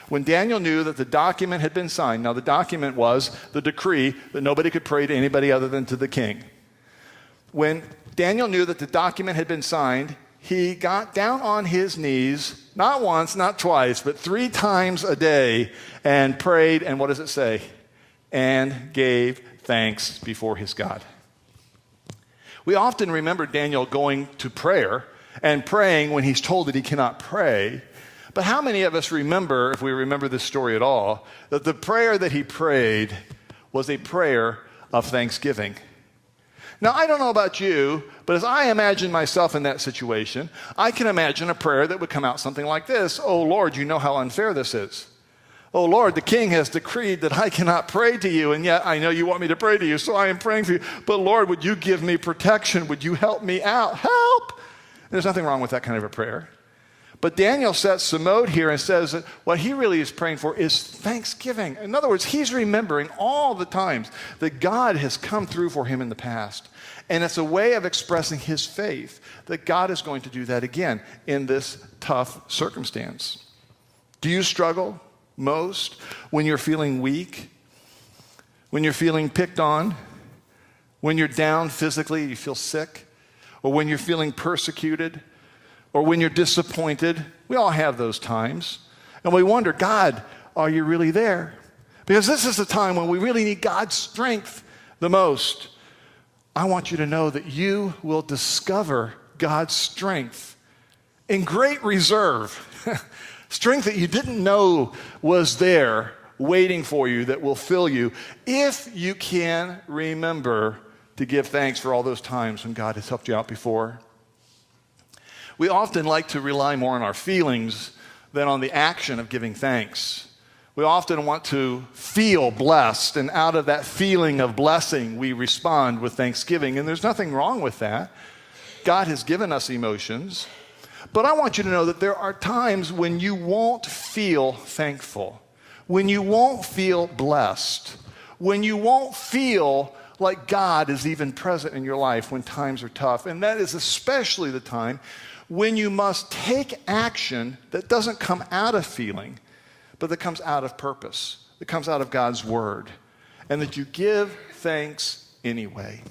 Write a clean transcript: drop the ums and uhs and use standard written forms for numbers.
When Daniel knew that the document had been signed, now the document was the decree that nobody could pray to anybody other than to the king. When Daniel knew that the document had been signed, he got down on his knees, not once, not twice, but 3 times a day, and prayed, and what does it say? And gave thanks before his God. We often remember Daniel going to prayer and praying when he's told that he cannot pray. But how many of us remember, if we remember this story at all, that the prayer that he prayed was a prayer of thanksgiving? Now, I don't know about you, but as I imagine myself in that situation, I can imagine a prayer that would come out something like this. Oh, Lord, you know how unfair this is. Oh, Lord, the king has decreed that I cannot pray to you, and yet I know you want me to pray to you, so I am praying for you. But, Lord, would you give me protection? Would you help me out? Help! There's nothing wrong with that kind of a prayer. But Daniel sets the mode here and says that what he really is praying for is thanksgiving. In other words, he's remembering all the times that God has come through for him in the past. And it's a way of expressing his faith that God is going to do that again in this tough circumstance. Do you struggle most when you're feeling weak? When you're feeling picked on? When you're down physically, you feel sick? Or when you're feeling persecuted? Or when you're disappointed? We all have those times. And we wonder, God, are you really there? Because this is the time when we really need God's strength the most. I want you to know that you will discover God's strength in great reserve. Strength that you didn't know was there waiting for you, that will fill you, if you can remember to give thanks for all those times when God has helped you out before. We often like to rely more on our feelings than on the action of giving thanks. We often want to feel blessed, and out of that feeling of blessing, we respond with thanksgiving, and there's nothing wrong with that. God has given us emotions, but I want you to know that there are times when you won't feel thankful, when you won't feel blessed, when you won't feel like God is even present in your life when times are tough, and that is especially the time when you must take action that doesn't come out of feeling, but that comes out of purpose, that comes out of God's word, and that you give thanks anyway.